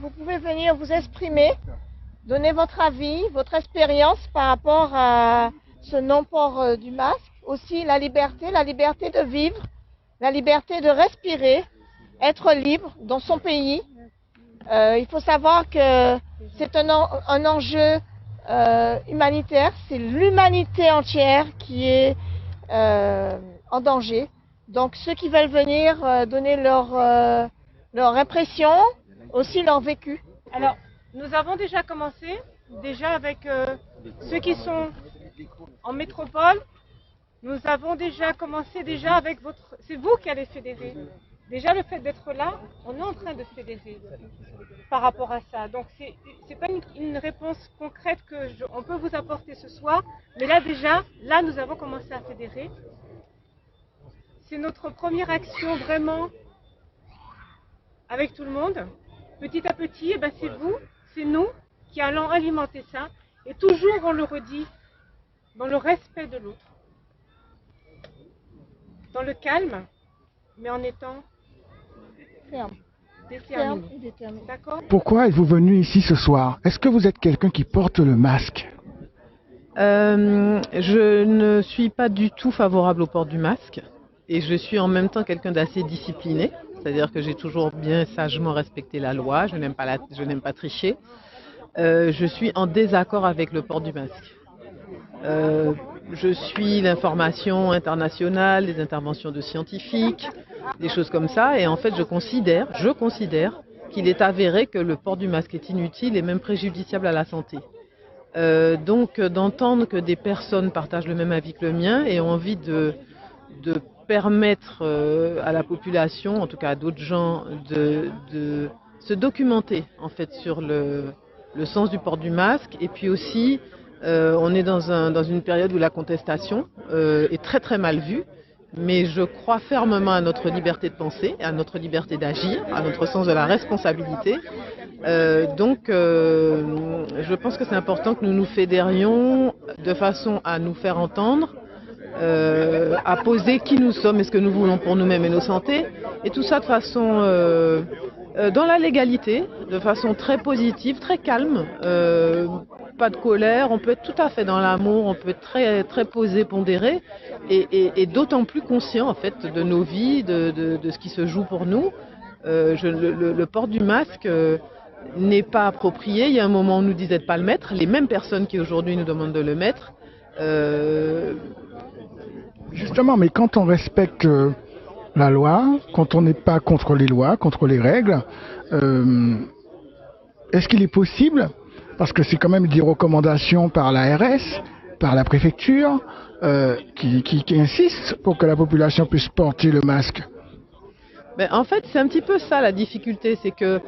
vous pouvez venir vous exprimer, donner votre avis, votre expérience par rapport à ce non-port du masque. Aussi la liberté de vivre, la liberté de respirer, être libre dans son pays. Il faut savoir que c'est un enjeu humanitaire, c'est l'humanité entière qui est en danger. Donc ceux qui veulent venir donner leur impression, aussi leur vécu. Alors, nous avons déjà commencé, avec ceux qui sont en métropole. Nous avons déjà commencé avec votre... C'est vous qui allez fédérer. Déjà, le fait d'être là, on est en train de fédérer par rapport à ça. Donc, c'est pas une réponse concrète on peut vous apporter ce soir. Mais là, nous avons commencé à fédérer. C'est notre première action vraiment avec tout le monde. Petit à petit, c'est nous qui allons alimenter ça. Et toujours, on le redit, dans le respect de l'autre. Dans le calme, mais en étant déterminé. D'accord ? Pourquoi êtes-vous venu ici ce soir? Est-ce que vous êtes quelqu'un qui porte le masque? Je ne suis pas du tout favorable au port du masque et je suis en même temps quelqu'un d'assez discipliné, c'est-à-dire que j'ai toujours bien sagement respecté la loi, je n'aime pas tricher. Je suis en désaccord avec le port du masque. Je suis l'information internationale, les interventions de scientifiques, des choses comme ça, et en fait je considère qu'il est avéré que le port du masque est inutile et même préjudiciable à la santé. Donc d'entendre que des personnes partagent le même avis que le mien et ont envie de permettre à la population, en tout cas à d'autres gens, de se documenter en fait sur le sens du port du masque. Et puis aussi, on est dans une période où la contestation est très très mal vue, mais je crois fermement à notre liberté de penser, à notre liberté d'agir, à notre sens de la responsabilité. Donc je pense que c'est important que nous nous fédérions de façon à nous faire entendre, à poser qui nous sommes et ce que nous voulons pour nous-mêmes et nos santé, et tout ça de façon dans la légalité, de façon très positive, très calme, pas de colère, on peut être tout à fait dans l'amour, on peut être très, très posé, pondéré, et d'autant plus conscient en fait de nos vies, de ce qui se joue pour nous. Le port du masque n'est pas approprié. Il y a un moment où on nous disait de ne pas le mettre, les mêmes personnes qui aujourd'hui nous demandent de le mettre. Justement, mais quand on respecte la loi, quand on n'est pas contre les lois, contre les règles, est-ce qu'il est possible, parce que c'est quand même des recommandations par l'ARS, par la préfecture, qui insistent pour que la population puisse porter le masque? En fait, c'est un petit peu ça la difficulté, c'est que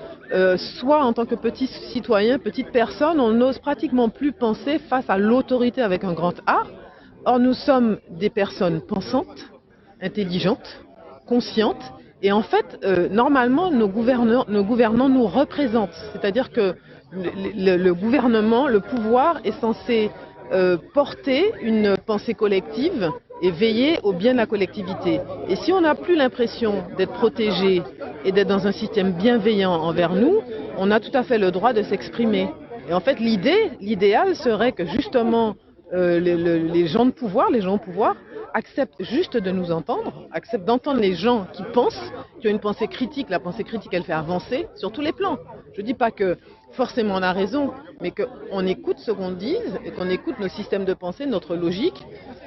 soit en tant que petit citoyen, petite personne, on n'ose pratiquement plus penser face à l'autorité avec un grand A. Or, nous sommes des personnes pensantes, intelligentes, conscientes, et en fait, normalement, nos gouvernants nous représentent. C'est-à-dire que le gouvernement, le pouvoir est censé porter une pensée collective et veiller au bien de la collectivité. Et si on n'a plus l'impression d'être protégé et d'être dans un système bienveillant envers nous, on a tout à fait le droit de s'exprimer. Et en fait, l'idéal serait que justement les gens de pouvoir, les gens au pouvoir, acceptent juste de nous entendre, acceptent d'entendre les gens qui pensent, qui ont une pensée critique. La pensée critique, elle fait avancer sur tous les plans. Je ne dis pas que forcément on a raison, mais qu'on écoute ce qu'on dit, et qu'on écoute nos systèmes de pensée, notre logique,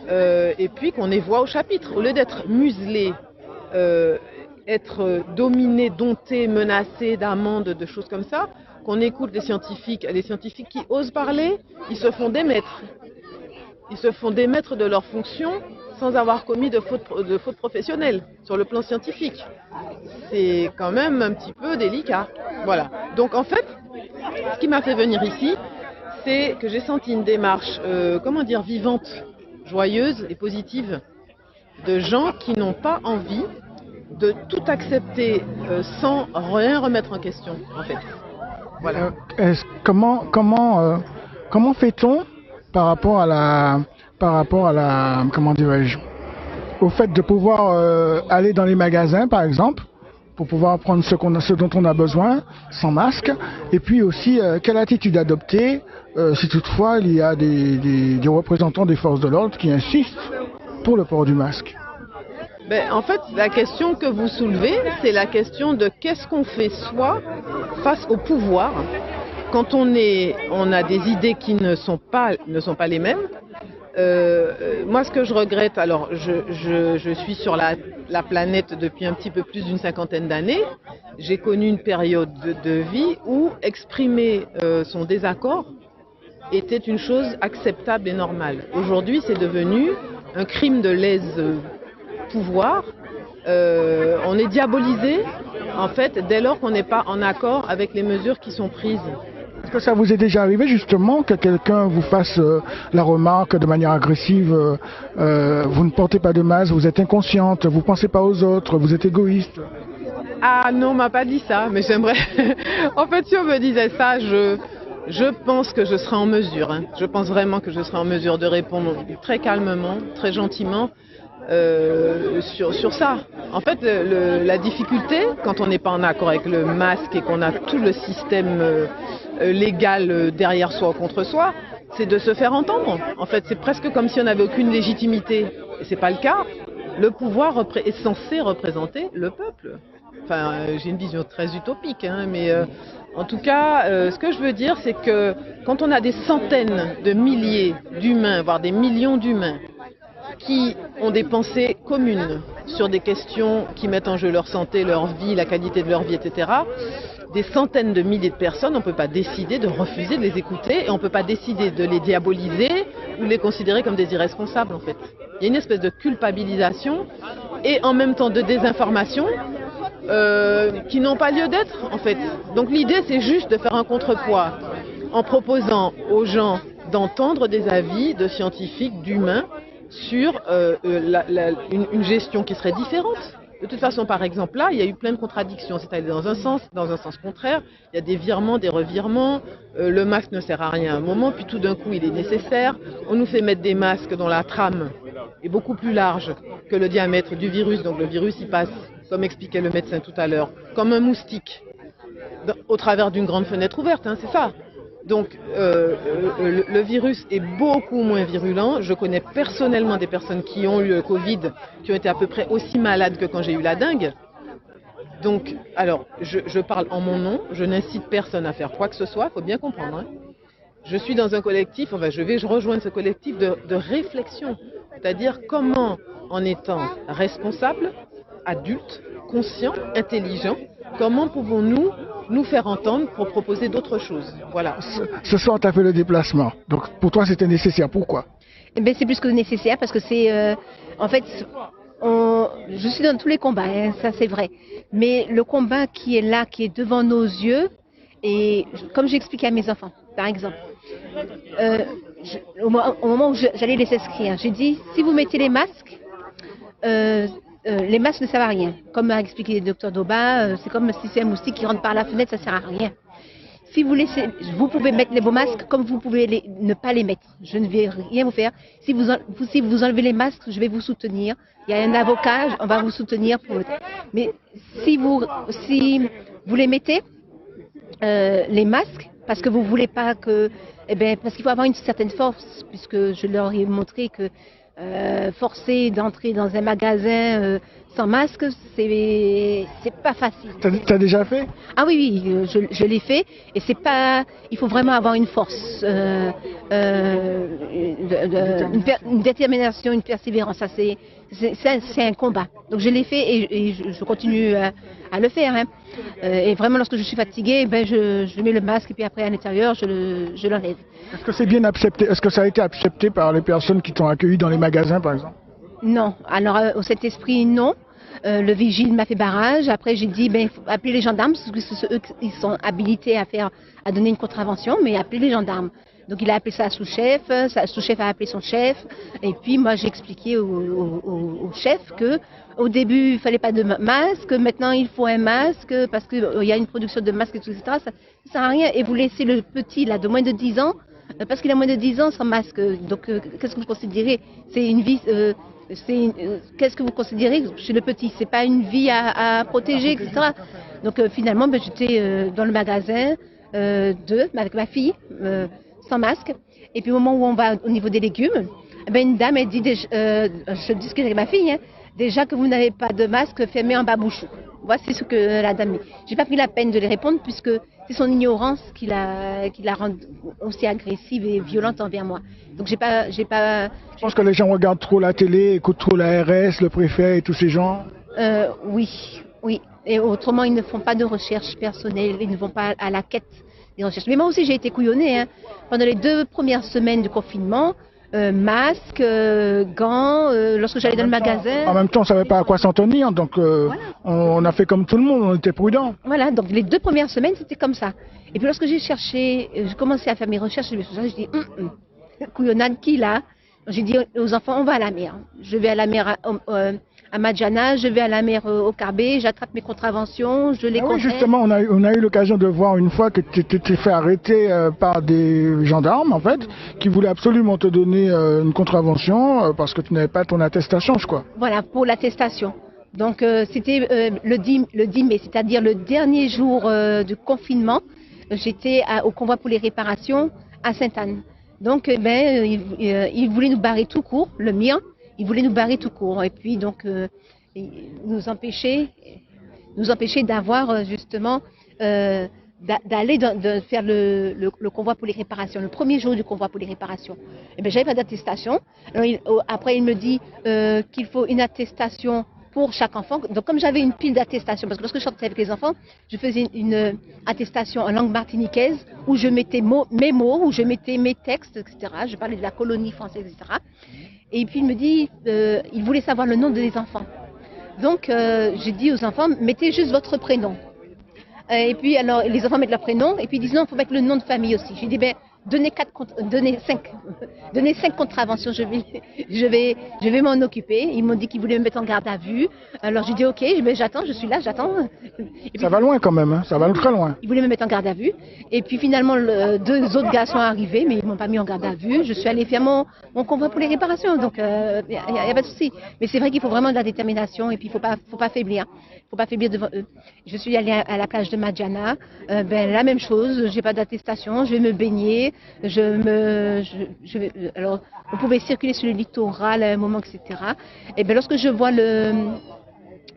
et puis qu'on les voit au chapitre. Au lieu d'être muselé, être dominé, dompté, menacé d'amendes, de choses comme ça, qu'on écoute les scientifiques qui osent parler, ils se font démettre. Ils se font démettre de leurs fonctions sans avoir commis de faute professionnelle sur le plan scientifique. C'est quand même un petit peu délicat. Voilà. Donc en fait, ce qui m'a fait venir ici, c'est que j'ai senti une démarche, vivante, joyeuse et positive de gens qui n'ont pas envie de tout accepter sans rien remettre en question, en fait. Voilà. Comment fait-on par rapport à la comment dirais-je, au fait de pouvoir aller dans les magasins, par exemple, pour pouvoir prendre ce dont on a besoin sans masque. Et puis aussi, quelle attitude adopter si toutefois il y a des représentants des forces de l'ordre qui insistent pour le port du masque. En fait, la question que vous soulevez, c'est la question de qu'est-ce qu'on fait soi face au pouvoir quand on a des idées qui ne sont pas les mêmes. Moi, ce que je regrette, alors je suis sur la planète depuis un petit peu plus d'une 50aine d'années. J'ai connu une période de vie où exprimer son désaccord était une chose acceptable et normale. Aujourd'hui, c'est devenu un crime de lèse-pouvoir. On est diabolisé, en fait, dès lors qu'on n'est pas en accord avec les mesures qui sont prises. Est-ce que ça vous est déjà arrivé justement que quelqu'un vous fasse la remarque de manière agressive, vous ne portez pas de masque, vous êtes inconsciente, vous ne pensez pas aux autres, vous êtes égoïste? Ah non, on m'a pas dit ça, mais j'aimerais... En fait, si on me disait ça, je pense que je serais en mesure. Je pense vraiment que je serais en mesure de répondre très calmement, très gentiment sur ça. En fait, la difficulté, quand on n'est pas en accord avec le masque et qu'on a tout le système légal derrière soi ou contre soi, c'est de se faire entendre. En fait, c'est presque comme si on n'avait aucune légitimité. Et c'est pas le cas. Le pouvoir est censé représenter le peuple. Enfin, j'ai une vision très utopique, mais en tout cas, ce que je veux dire, c'est que quand on a des centaines de milliers d'humains, voire des millions d'humains, qui ont des pensées communes sur des questions qui mettent en jeu leur santé, leur vie, la qualité de leur vie, etc., des centaines de milliers de personnes, on ne peut pas décider de refuser de les écouter et on ne peut pas décider de les diaboliser ou de les considérer comme des irresponsables, en fait. Il y a une espèce de culpabilisation et en même temps de désinformation qui n'ont pas lieu d'être, en fait. Donc l'idée, c'est juste de faire un contrepoids en proposant aux gens d'entendre des avis de scientifiques, d'humains, sur une gestion qui serait différente. De toute façon, par exemple, là, il y a eu plein de contradictions. C'est allé dans un sens contraire. Il y a des virements, des revirements. Le masque ne sert à rien à un moment, puis tout d'un coup, il est nécessaire. On nous fait mettre des masques dont la trame est beaucoup plus large que le diamètre du virus. Donc le virus, il passe, comme expliquait le médecin tout à l'heure, comme un moustique au travers d'une grande fenêtre ouverte. C'est ça. Donc le virus est beaucoup moins virulent. Je connais personnellement des personnes qui ont eu le Covid, qui ont été à peu près aussi malades que quand j'ai eu la dengue. Donc, alors, je parle en mon nom, je n'incite personne à faire quoi que ce soit, il faut bien comprendre. Je suis dans un collectif, je rejoins ce collectif de réflexion. C'est-à-dire comment, en étant responsable, adulte, conscient, intelligent, comment pouvons-nous nous faire entendre pour proposer d'autres choses. Voilà. Ce soir, tu as fait le déplacement. Donc, pour toi, c'était nécessaire. Pourquoi? C'est plus que nécessaire parce que c'est... en fait, je suis dans tous les combats, ça c'est vrai. Mais le combat qui est là, qui est devant nos yeux, et comme j'expliquais à mes enfants, par exemple, au moment où j'allais les inscrire, j'ai dit, si vous mettez les masques ne servent à rien. Comme a expliqué le docteur Doba, c'est comme si c'est un moustique qui rentre par la fenêtre, ça ne sert à rien. Si vous laissez, vous pouvez mettre les beaux masques comme vous pouvez ne pas les mettre. Je ne vais rien vous faire. Si vous enlevez les masques, je vais vous soutenir. Il y a un avocat, on va vous soutenir. Mais si vous les mettez, les masques, parce que vous ne voulez pas que... parce qu'il faut avoir une certaine force, puisque je leur ai montré que forcer d'entrer dans un magasin sans masque, c'est pas facile. T'as déjà fait? Ah oui, je l'ai fait et c'est pas. Il faut vraiment avoir une force, une détermination, une persévérance. Ça c'est un combat. Donc je l'ai fait et je continue à le faire. Et vraiment, lorsque je suis fatiguée, je mets le masque et puis après à l'intérieur, je l'enlève. Est-ce que c'est bien accepté? Est-ce que ça a été accepté par les personnes qui t'ont accueilli dans les magasins, par exemple? Non. Alors, au Saint-Esprit, non. Le vigile m'a fait barrage. Après, j'ai dit, faut appeler les gendarmes, parce que c'est eux qui sont habilités à donner une contravention, mais appeler les gendarmes. Donc, il a appelé sa sous-chef, sa sous-chef a appelé son chef. Et puis, moi, j'ai expliqué au chef que au début, il fallait pas de masque. Maintenant, il faut un masque parce qu'il y a une production de masques, etc. Ça ne sert à rien. Et vous laissez le petit, là, de moins de 10 ans, parce qu'il a moins de 10 ans sans masque. Donc, qu'est-ce que vous considérez? C'est une vie... Qu'est-ce que vous considérez chez le petit? C'est pas une vie à protéger, etc. Donc finalement, j'étais dans le magasin avec ma fille, sans masque. Et puis au moment où on va au niveau des légumes, une dame elle dit, je discute avec ma fille, déjà que vous n'avez pas de masque, fermez en babouchou. Voici ce que la dame dit. J'ai pas pris la peine de les répondre puisque c'est son ignorance qui la rend aussi agressive et violente envers moi. Donc j'ai pas. Je pense que les gens regardent trop la télé, écoutent trop la RS, le préfet et tous ces gens. Oui. Et autrement, ils ne font pas de recherche personnelle, ils ne vont pas à la quête des recherches. Mais moi aussi, j'ai été couillonnée. Pendant les 2 premières semaines du confinement, masque, gants, lorsque j'allais dans le magasin. En même temps, on ne savait pas à quoi s'en tenir, donc voilà. On a fait comme tout le monde, on était prudents. Voilà, donc les 2 premières semaines, c'était comme ça. Et puis lorsque j'ai commencé à faire mes recherches, je dis, couillonnade qui là? J'ai dit aux enfants, on va à la mer. Je vais à la mer à Madjana, je vais à la mer au Carbet, j'attrape mes contraventions, je les Oui, justement, on a eu l'occasion de voir une fois que tu t'étais fait arrêter par des gendarmes, en fait, qui voulaient absolument te donner une contravention parce que tu n'avais pas ton attestation, je crois. Voilà, pour l'attestation. Donc, c'était le 10 mai, c'est-à-dire le dernier jour du confinement. J'étais au convoi pour les réparations à Sainte-Anne. Donc, ils voulaient nous barrer tout court, le mien. Ils voulaient nous barrer tout court et puis donc nous empêcher d'avoir justement d'aller de faire le convoi pour les réparations, le premier jour du convoi pour les réparations. Et bien j'avais pas d'attestation. Après il me dit qu'il faut une attestation pour chaque enfant. Donc comme j'avais une pile d'attestations, parce que lorsque je sortais avec les enfants, je faisais une attestation en langue martiniquaise où je mettais mes mots, où je mettais mes textes, etc. Je parlais de la colonie française, etc. Et puis il me dit, il voulait savoir le nom des enfants. Donc j'ai dit aux enfants, mettez juste votre prénom. Et puis alors les enfants mettent leur prénom et puis ils disent non, il faut mettre le nom de famille aussi. J'ai dit donnez 5 contraventions, je vais m'en occuper. Ils m'ont dit qu'ils voulaient me mettre en garde à vue. Alors j'ai dit ok, j'attends, je suis là, j'attends. Ça va loin quand même, hein, ça va très loin. Ils voulaient me mettre en garde à vue. Et puis finalement 2 autres gars sont arrivés, mais ils m'ont pas mis en garde à vue. Je suis allée faire mon convoi pour les réparations, donc il n'y a pas de souci. Mais c'est vrai qu'il faut vraiment de la détermination et puis il faut pas faiblir. Faut pas faiblir devant eux. Je suis allée à la plage de Madjana, la même chose, j'ai pas d'attestation, je vais me baigner, alors on pouvait circuler sur le littoral à un moment, etc. Et bien lorsque je vois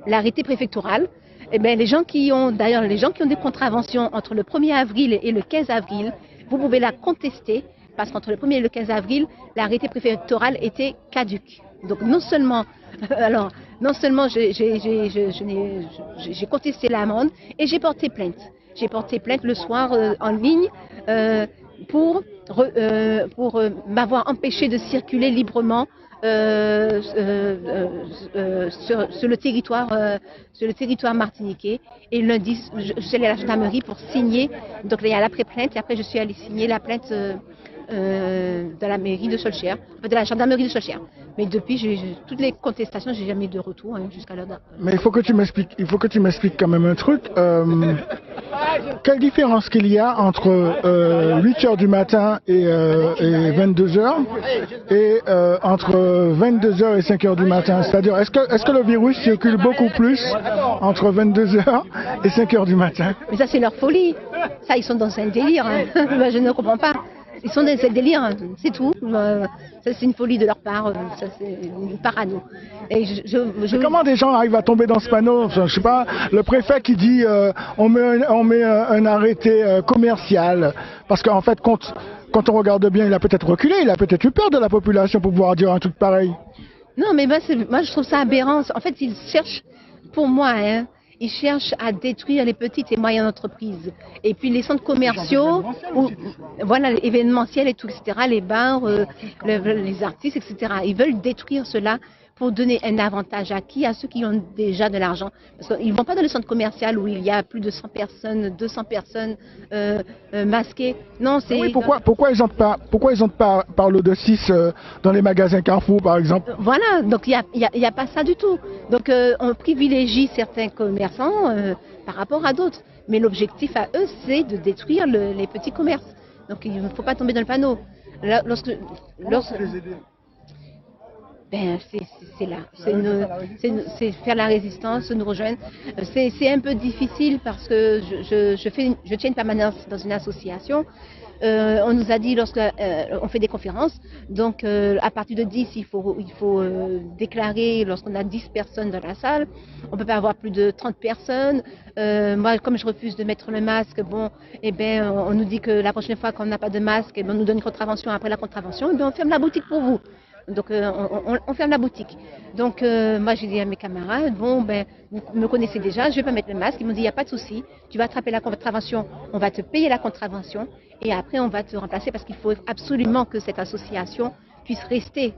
l'arrêté préfectoral, et bien les gens qui ont des contraventions entre le 1er avril et le 15 avril, vous pouvez la contester parce qu'entre le 1er et le 15 avril, l'arrêté préfectoral était caduc. Donc non seulement j'ai contesté l'amende et j'ai porté plainte. J'ai porté plainte le soir en ligne pour m'avoir empêché de circuler librement sur le territoire martiniquais. Et lundi, je suis allée à la gendarmerie pour signer. Donc il y a l'après-plainte et après je suis allée signer la plainte de la mairie de Solchère, de la gendarmerie de Solchère. Mais depuis, toutes les contestations, j'ai jamais eu de retour jusqu'à l'heure. Mais il faut que tu m'expliques quand même un truc. Quelle différence qu'il y a entre 8h du matin et 22h et entre 22h et 5h du matin? C'est-à-dire, est-ce que le virus circule beaucoup plus entre 22h et 5h du matin? Mais ça, c'est leur folie. Ça, ils sont dans un délire. Je ne comprends pas. Ils sont dans ce délire, c'est tout. Ça, c'est une folie de leur part. Ça, c'est une parano. Et comment des gens arrivent à tomber dans ce panneau? Je sais pas, le préfet qui dit on met un arrêté commercial. Parce qu'en fait, quand on regarde bien, il a peut-être reculé, il a peut-être eu peur de la population pour pouvoir dire un truc pareil. Non, mais moi, je trouve ça aberrant. En fait, ils cherchent, pour moi, ils cherchent à détruire les petites et moyennes entreprises. Et puis les centres commerciaux, voilà, événementiels et tout, etc., les bars, les artistes, etc. Ils veulent détruire cela pour donner un avantage à qui? À ceux qui ont déjà de l'argent. Parce qu'ils ne vont pas dans le centre commercial où il y a plus de 100 personnes, 200 personnes masquées. Non, c'est... Oui, pourquoi ils n'entrent pas par le de 6 dans les magasins Carrefour, par exemple? Voilà, donc il n'y a pas ça du tout. Donc on privilégie certains commerçants par rapport à d'autres. Mais l'objectif à eux, c'est de détruire les petits commerces. Donc il ne faut pas tomber dans le panneau. ben c'est là, c'est faire la résistance, nous rejoindre. C'est un peu difficile parce que je tiens une permanence dans une association. On nous a dit on fait des conférences, donc à partir de 10, il faut déclarer lorsqu'on a 10 personnes dans la salle. On ne peut pas avoir plus de 30 personnes. Moi, comme je refuse de mettre le masque, bon, eh ben, on nous dit que la prochaine fois qu'on n'a pas de masque, eh ben, on nous donne une contravention. Après la contravention, eh ben, on ferme la boutique pour vous. Donc on ferme la boutique. Donc moi j'ai dit à mes camarades, bon ben vous me connaissez déjà, je vais pas mettre le masque. Ils m'ont dit il n'y a pas de souci, tu vas attraper la contravention, on va te payer la contravention et après on va te remplacer parce qu'il faut absolument que cette association puisse rester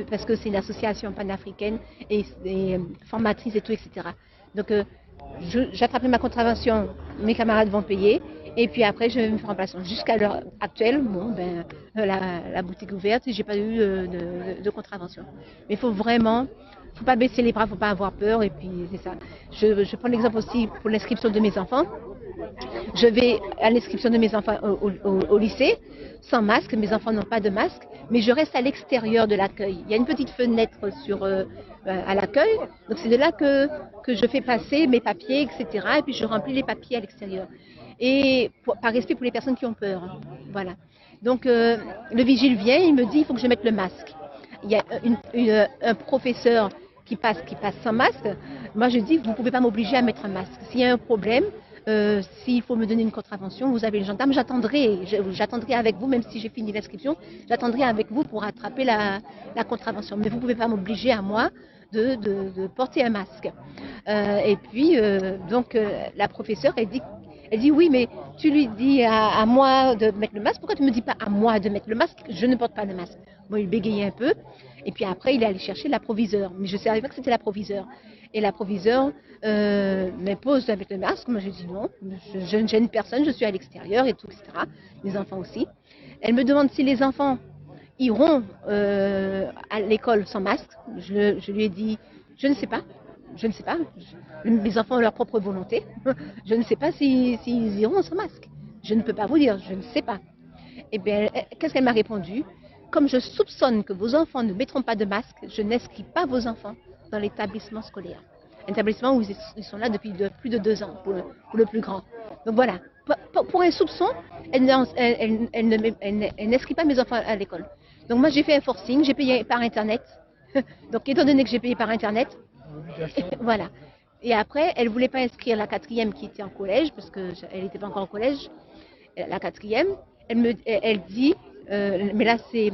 parce que c'est une association panafricaine et formatrice et tout, etc. Donc j'attraperai ma contravention, mes camarades vont payer. Et puis après, je vais me faire remplacer. Jusqu'à l'heure actuelle, bon, ben, la boutique ouverte, j'ai pas eu de contravention. Mais il faut vraiment, faut pas baisser les bras, faut pas avoir peur. Et puis c'est ça. Je prends l'exemple aussi pour l'inscription de mes enfants. Je vais à l'inscription de mes enfants au lycée, sans masque. Mes enfants n'ont pas de masque, mais je reste à l'extérieur de l'accueil. Il y a une petite fenêtre à l'accueil. Donc c'est de là que je fais passer mes papiers, etc. Et puis je remplis les papiers à l'extérieur. Et par respect pour les personnes qui ont peur. Hein. Voilà. Donc le vigile vient, il me dit il faut que je mette le masque. Il y a un professeur qui passe sans masque. Moi je dis vous ne pouvez pas m'obliger à mettre un masque. S'il y a un problème, s'il faut me donner une contravention, vous avez le gendarme, j'attendrai avec vous, même si j'ai fini l'inscription, j'attendrai avec vous pour attraper la contravention. Mais vous ne pouvez pas m'obliger à moi de porter un masque. Et puis donc la professeure elle dit oui, mais tu lui dis à moi de mettre le masque, pourquoi tu ne me dis pas à moi de mettre le masque? Je ne porte pas le masque. Bon, il bégayait un peu, et puis après il est allé chercher la proviseure, mais je ne savais pas que c'était la proviseure. Et la proviseure m'impose avec le masque, moi je dis non, je ne gêne personne, je suis à l'extérieur et tout, etc. Les enfants aussi. Elle me demande si les enfants iront à l'école sans masque. Je lui ai dit, je ne sais pas. Je ne sais pas. Les enfants ont leur propre volonté. Je ne sais pas s'ils iront sans masque. Je ne peux pas vous dire, je ne sais pas. Eh bien, qu'est-ce qu'elle m'a répondu? Comme je soupçonne que vos enfants ne mettront pas de masque, je n'inscris pas vos enfants dans l'établissement scolaire. Un établissement où ils sont là depuis plus de 2 ans, pour le plus grand. Donc voilà, pour un soupçon, elle n'inscrit pas mes enfants à l'école. Donc moi j'ai fait un forcing, j'ai payé par Internet. Donc étant donné que j'ai payé par Internet, voilà. Et après, elle ne voulait pas inscrire la 4e qui était en collège, parce qu'elle n'était pas encore en collège, la 4e. Elle dit, mais là c'est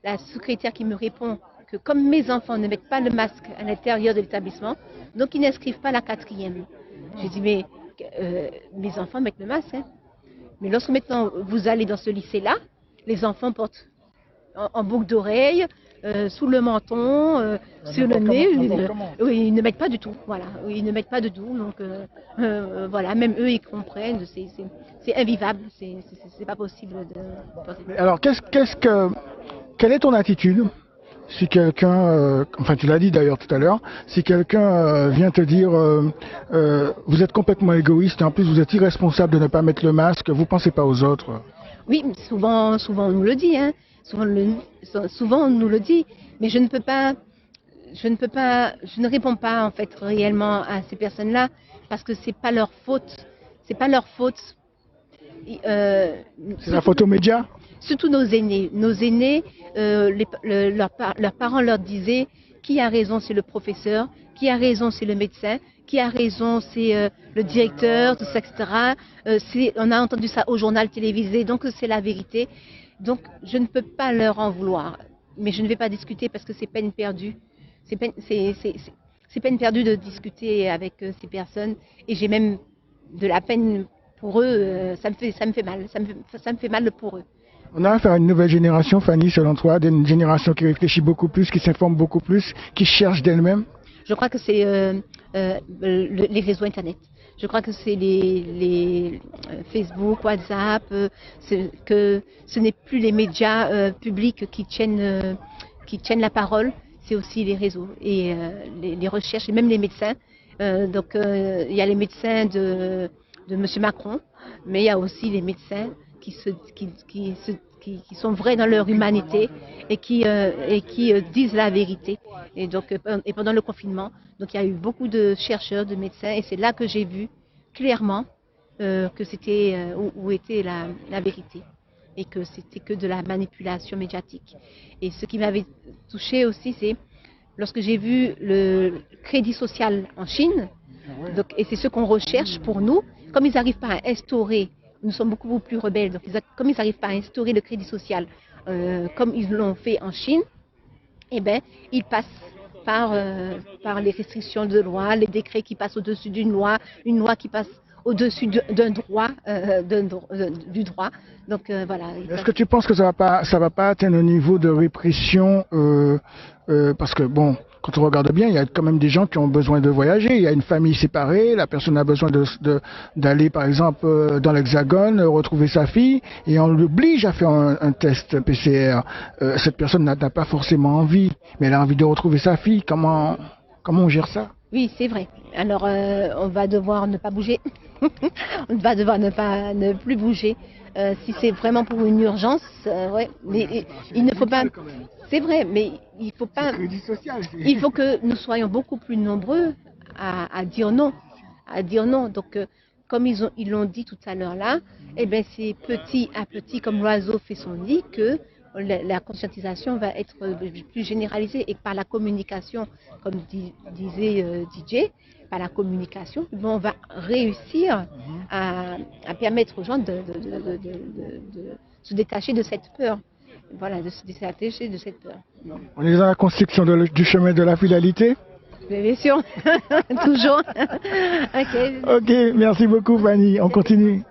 la secrétaire qui me répond que comme mes enfants ne mettent pas le masque à l'intérieur de l'établissement, donc ils n'inscrivent pas la 4e. J'ai dit, mais mes enfants mettent le masque. Hein. Mais lorsque maintenant vous allez dans ce lycée-là, les enfants portent en boucle d'oreille, sous le menton, sur le nez. Ils ne mettent pas du tout. Voilà, ils ne mettent pas de tout. Donc voilà, même eux ils comprennent. C'est invivable. C'est pas possible de. Alors quelle est ton attitude si quelqu'un, enfin tu l'as dit d'ailleurs tout à l'heure, si quelqu'un vient te dire vous êtes complètement égoïste et en plus vous êtes irresponsable de ne pas mettre le masque, vous pensez pas aux autres? Oui, souvent on nous le dit. Hein. Souvent on nous le dit, mais je ne réponds pas en fait réellement à ces personnes-là parce que c'est pas leur faute. C'est pas leur faute. C'est la faute aux médias? Surtout nos aînés. Nos aînés, leurs parents leur disaient qui a raison, c'est le professeur, qui a raison, c'est le médecin, qui a raison, c'est le directeur, tout ça, etc. On a entendu ça au journal télévisé, donc c'est la vérité. Donc je ne peux pas leur en vouloir, mais je ne vais pas discuter parce que c'est peine perdue. C'est peine perdue de discuter avec ces personnes et j'ai même de la peine pour eux. Ça me fait mal. Ça me fait mal pour eux. On a affaire à une nouvelle génération, Fanny, selon toi, une génération qui réfléchit beaucoup plus, qui s'informe beaucoup plus, qui cherche d'elle-même? Je crois que c'est les réseaux Internet. Je crois que c'est les Facebook, WhatsApp, que ce n'est plus les médias publics qui tiennent la parole, c'est aussi les réseaux et les recherches, et même les médecins. Donc il y a les médecins de M. Macron, mais il y a aussi les médecins qui qui sont vrais dans leur humanité et qui disent la vérité. Et donc, et pendant le confinement, donc il y a eu beaucoup de chercheurs, de médecins, et c'est là que j'ai vu clairement que c'était où était la vérité et que c'était que de la manipulation médiatique. Et ce qui m'avait touché aussi, c'est lorsque j'ai vu le crédit social en Chine, donc, et c'est ce qu'on recherche pour nous, comme ils n'arrivent pas à instaurer, nous sommes beaucoup plus rebelles, donc comme ils n'arrivent pas à instaurer le crédit social comme ils l'ont fait en Chine, eh ben, ils passent par les restrictions de loi, les décrets qui passent au-dessus d'une loi, une loi qui passe au-dessus d'un droit, du droit. Donc voilà. Est-ce que tu penses que ça va pas atteindre un niveau de répression parce que bon, quand on regarde bien, il y a quand même des gens qui ont besoin de voyager. Il y a une famille séparée, la personne a besoin d'aller par exemple dans l'Hexagone, retrouver sa fille, et on l'oblige à faire un test PCR. Cette personne n'a pas forcément envie, mais elle a envie de retrouver sa fille. Comment on gère ça? Oui, c'est vrai. Alors, on va devoir ne pas bouger. On va devoir ne plus bouger. Si c'est vraiment pour une urgence, ouais. Mais il ne faut pas. C'est vrai, mais il faut pas. Il faut que nous soyons beaucoup plus nombreux à dire non, Donc, comme ils l'ont dit tout à l'heure là, eh ben c'est petit à petit, comme l'oiseau fait son nid, que la conscientisation va être plus généralisée et par la communication, comme disait DJ, par la communication, on va réussir à permettre aux gens de se détacher de cette peur. Voilà, de se détacher de cette peur. On est dans la construction du chemin de la fidélité? Bien sûr, toujours. Ok, merci beaucoup Fanny, on continue.